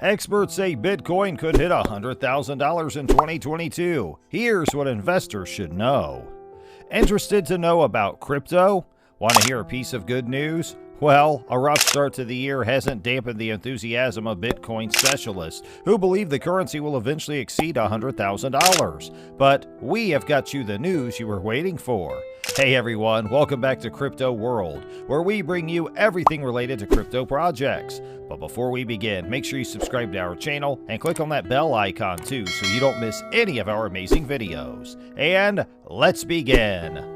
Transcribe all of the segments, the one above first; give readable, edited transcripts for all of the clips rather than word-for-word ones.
Experts say Bitcoin could hit $100,000 in 2022. Here's what investors should know. Interested to know about crypto? Want to hear a piece of good news? Well, a rough start to the year hasn't dampened the enthusiasm of Bitcoin specialists, who believe the currency will eventually exceed $100,000. But we have got you the news you were waiting for. Hey everyone, welcome back to Crypto World, where we bring you everything related to crypto projects. But before we begin, make sure you subscribe to our channel and click on that bell icon too so you don't miss any of our amazing videos. And let's begin.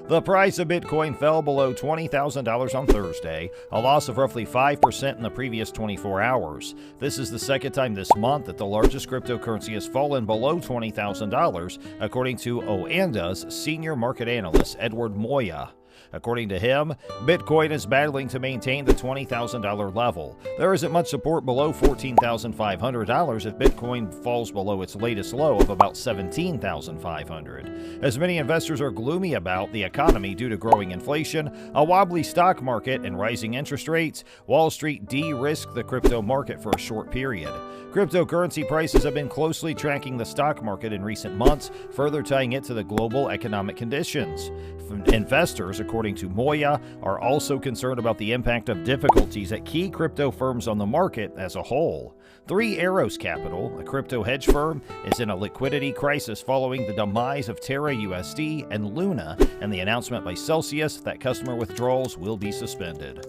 The price of Bitcoin fell below $20,000 on Thursday, a loss of roughly 5% in the previous 24 hours. This is the second time this month that the largest cryptocurrency has fallen below $20,000, according to OANDA's senior market analyst, Edward Moya. According to him, Bitcoin is battling to maintain the $20,000 level. There isn't much support below $14,500 if Bitcoin falls below its latest low of about $17,500. As many investors are gloomy about the economy due to growing inflation, a wobbly stock market, and rising interest rates, Wall Street de-risked the crypto market for a short period. Cryptocurrency prices have been closely tracking the stock market in recent months, further tying it to the global economic conditions. Investors, according to Moya, are also concerned about the impact of difficulties at key crypto firms on the market as a whole. Three Arrows Capital, a crypto hedge firm, is in a liquidity crisis following the demise of TerraUSD and Luna and the announcement by Celsius that customer withdrawals will be suspended.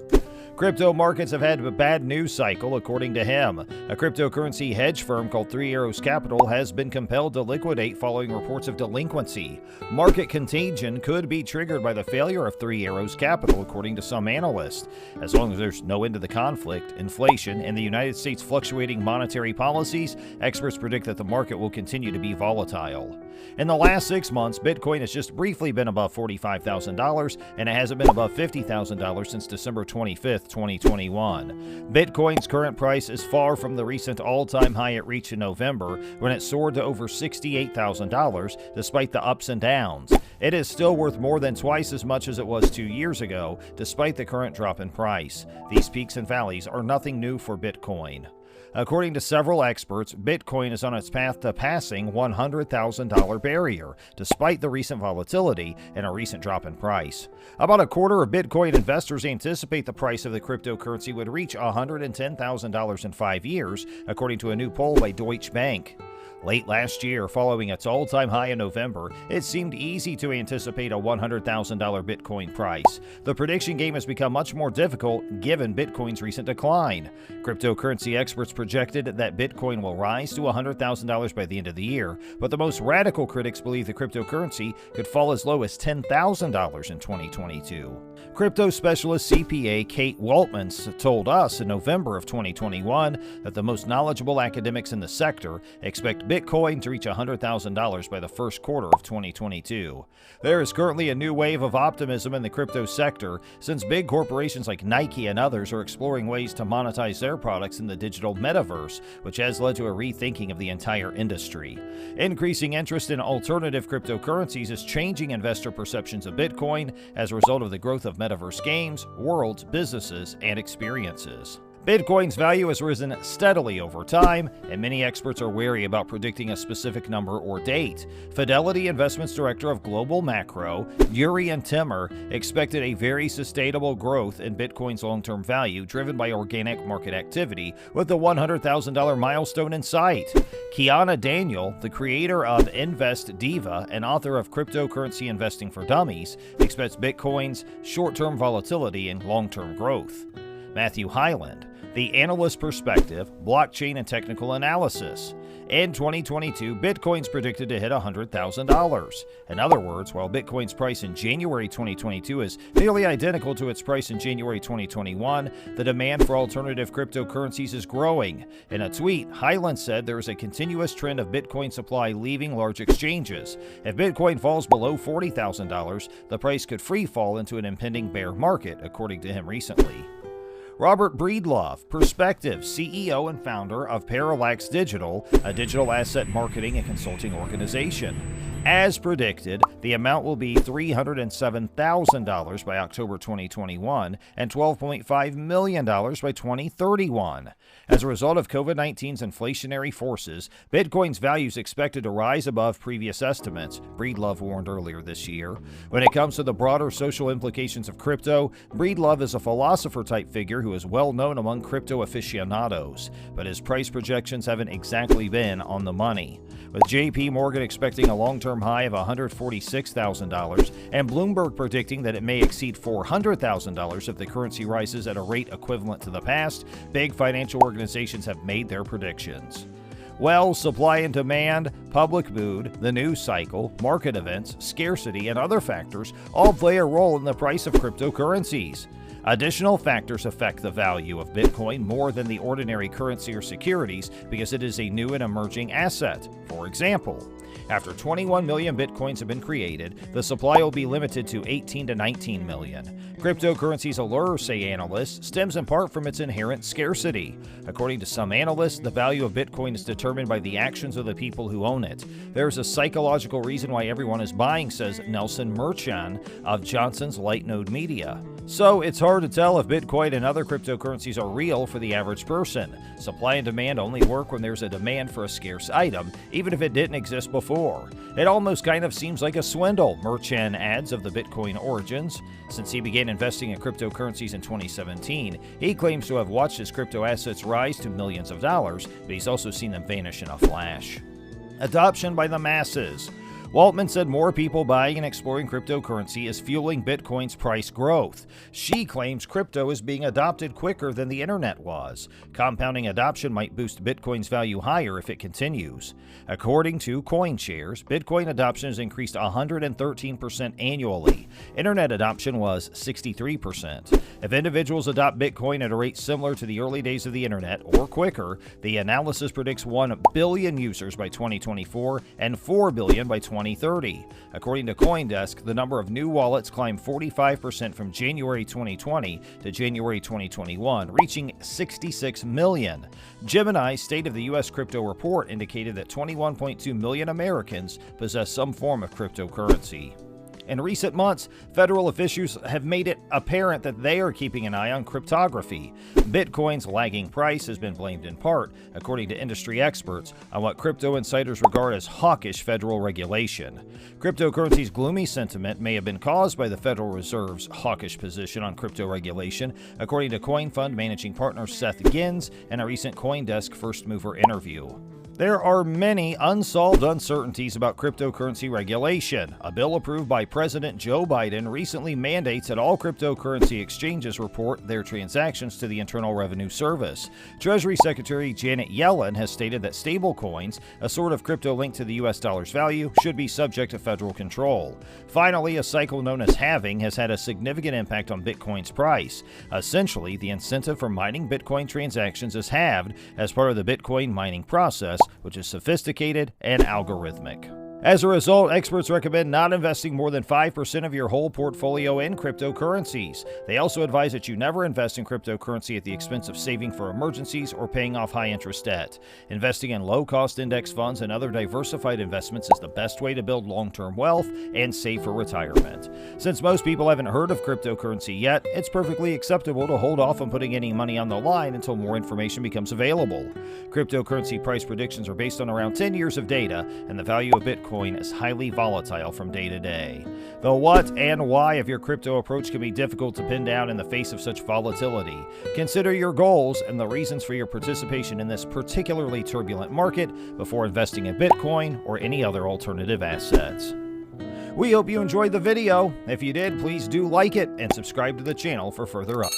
Crypto markets have had a bad news cycle, according to him. A cryptocurrency hedge firm called Three Arrows Capital has been compelled to liquidate following reports of delinquency. Market contagion could be triggered by the failure of Three Arrows Capital, according to some analysts. As long as there's no end to the conflict, inflation, and the United States' fluctuating monetary policies, experts predict that the market will continue to be volatile. In the last 6 months, Bitcoin has just briefly been above $45,000, and it hasn't been above $50,000 since December 25th, 2021. Bitcoin's current price is far from the recent all-time high it reached in November, when it soared to over $68,000, despite the ups and downs. It is still worth more than twice as much as it was 2 years ago, despite the current drop in price. These peaks and valleys are nothing new for Bitcoin. According to several experts, Bitcoin is on its path to passing $100,000 barrier, despite the recent volatility and a recent drop in price. About a quarter of Bitcoin investors anticipate the price of the cryptocurrency would reach $110,000 in 5 years, according to a new poll by Deutsche Bank. Late last year, following its all-time high in November, it seemed easy to anticipate a $100,000 Bitcoin price. The prediction game has become much more difficult given Bitcoin's recent decline. Cryptocurrency experts projected that Bitcoin will rise to $100,000 by the end of the year, but the most radical critics believe the cryptocurrency could fall as low as $10,000 in 2022. Crypto specialist CPA Kate Waltman told us in November of 2021 that the most knowledgeable academics in the sector expect Bitcoin to reach $100,000 by the first quarter of 2022. There is currently a new wave of optimism in the crypto sector since big corporations like Nike and others are exploring ways to monetize their products in the digital metaverse, which has led to a rethinking of the entire industry. Increasing interest in alternative cryptocurrencies is changing investor perceptions of Bitcoin as a result of the growth of metaverse games, worlds, businesses, and experiences. Bitcoin's value has risen steadily over time, and many experts are wary about predicting a specific number or date. Fidelity Investments Director of Global Macro, Urian Timmer, expected a very sustainable growth in Bitcoin's long-term value driven by organic market activity, with the $100,000 milestone in sight. Kiana Daniel, the creator of Invest Diva and author of Cryptocurrency Investing for Dummies, expects Bitcoin's short-term volatility and long-term growth. Matthew Hyland, The Analyst Perspective, Blockchain and Technical Analysis. In 2022, Bitcoin's predicted to hit $100,000. In other words, while Bitcoin's price in January 2022 is nearly identical to its price in January 2021, the demand for alternative cryptocurrencies is growing. In a tweet, Hyland said there is a continuous trend of Bitcoin supply leaving large exchanges. If Bitcoin falls below $40,000, the price could free fall into an impending bear market, according to him recently. Robert Breedlove, prospective CEO and founder of Parallax Digital, a digital asset marketing and consulting organization. As predicted, the amount will be $307,000 by October 2021 and $12.5 million by 2031. As a result of COVID-19's inflationary forces, Bitcoin's value is expected to rise above previous estimates, Breedlove warned earlier this year. When it comes to the broader social implications of crypto, Breedlove is a philosopher-type figure who is well known among crypto aficionados, but his price projections haven't exactly been on the money. With JP Morgan expecting a long-term high of $146,000 and Bloomberg predicting that it may exceed $400,000 if the currency rises at a rate equivalent to the past, big financial organizations have made their predictions. Well, supply and demand, public mood, the news cycle, market events, scarcity, and other factors all play a role in the price of cryptocurrencies. Additional factors affect the value of Bitcoin more than the ordinary currency or securities because it is a new and emerging asset. For example, after 21 million Bitcoins have been created, the supply will be limited to 18 to 19 million. Cryptocurrency's allure, say analysts, stems in part from its inherent scarcity. According to some analysts, the value of Bitcoin is determined by the actions of the people who own it. There's a psychological reason why everyone is buying, says Nelson Merchan of Johnson's Lightnode Media. So it's hard to tell if Bitcoin and other cryptocurrencies are real for the average person. Supply and demand only work when there's a demand for a scarce item, even if it didn't exist before. It almost kind of seems like a swindle, Merchan adds of the Bitcoin origins. Since he began investing in cryptocurrencies in 2017, he claims to have watched his crypto assets rise to millions of dollars, but he's also seen them vanish in a flash. Adoption by the masses. Waltman said more people buying and exploring cryptocurrency is fueling Bitcoin's price growth. She claims crypto is being adopted quicker than the internet was. Compounding adoption might boost Bitcoin's value higher if it continues. According to CoinShares, Bitcoin adoption has increased 113% annually. Internet adoption was 63%. If individuals adopt Bitcoin at a rate similar to the early days of the internet or quicker, the analysis predicts 1 billion users by 2024 and 4 billion by 2030. According to CoinDesk, the number of new wallets climbed 45% from January 2020 to January 2021, reaching 66 million. Gemini's State of the U.S. Crypto Report indicated that 21.2 million Americans possess some form of cryptocurrency. In recent months, federal officials have made it apparent that they are keeping an eye on cryptography. Bitcoin's lagging price has been blamed in part, according to industry experts, on what crypto insiders regard as hawkish federal regulation. Cryptocurrency's gloomy sentiment may have been caused by the Federal Reserve's hawkish position on crypto regulation, according to Coin Fund managing partner Seth Gins in a recent CoinDesk first mover interview. There are many unsolved uncertainties about cryptocurrency regulation. A bill approved by President Joe Biden recently mandates that all cryptocurrency exchanges report their transactions to the Internal Revenue Service. Treasury Secretary Janet Yellen has stated that stablecoins, a sort of crypto linked to the U.S. dollar's value, should be subject to federal control. Finally, a cycle known as halving has had a significant impact on Bitcoin's price. Essentially, the incentive for mining Bitcoin transactions is halved as part of the Bitcoin mining process, which is sophisticated and algorithmic. As a result, experts recommend not investing more than 5% of your whole portfolio in cryptocurrencies. They also advise that you never invest in cryptocurrency at the expense of saving for emergencies or paying off high-interest debt. Investing in low-cost index funds and other diversified investments is the best way to build long-term wealth and save for retirement. Since most people haven't heard of cryptocurrency yet, it's perfectly acceptable to hold off on putting any money on the line until more information becomes available. Cryptocurrency price predictions are based on around 10 years of data, and the value of Bitcoin is highly volatile from day to day. The what and why of your crypto approach can be difficult to pin down in the face of such volatility. Consider your goals and the reasons for your participation in this particularly turbulent market before investing in Bitcoin or any other alternative assets. We hope you enjoyed the video. If you did, please do like it and subscribe to the channel for further updates.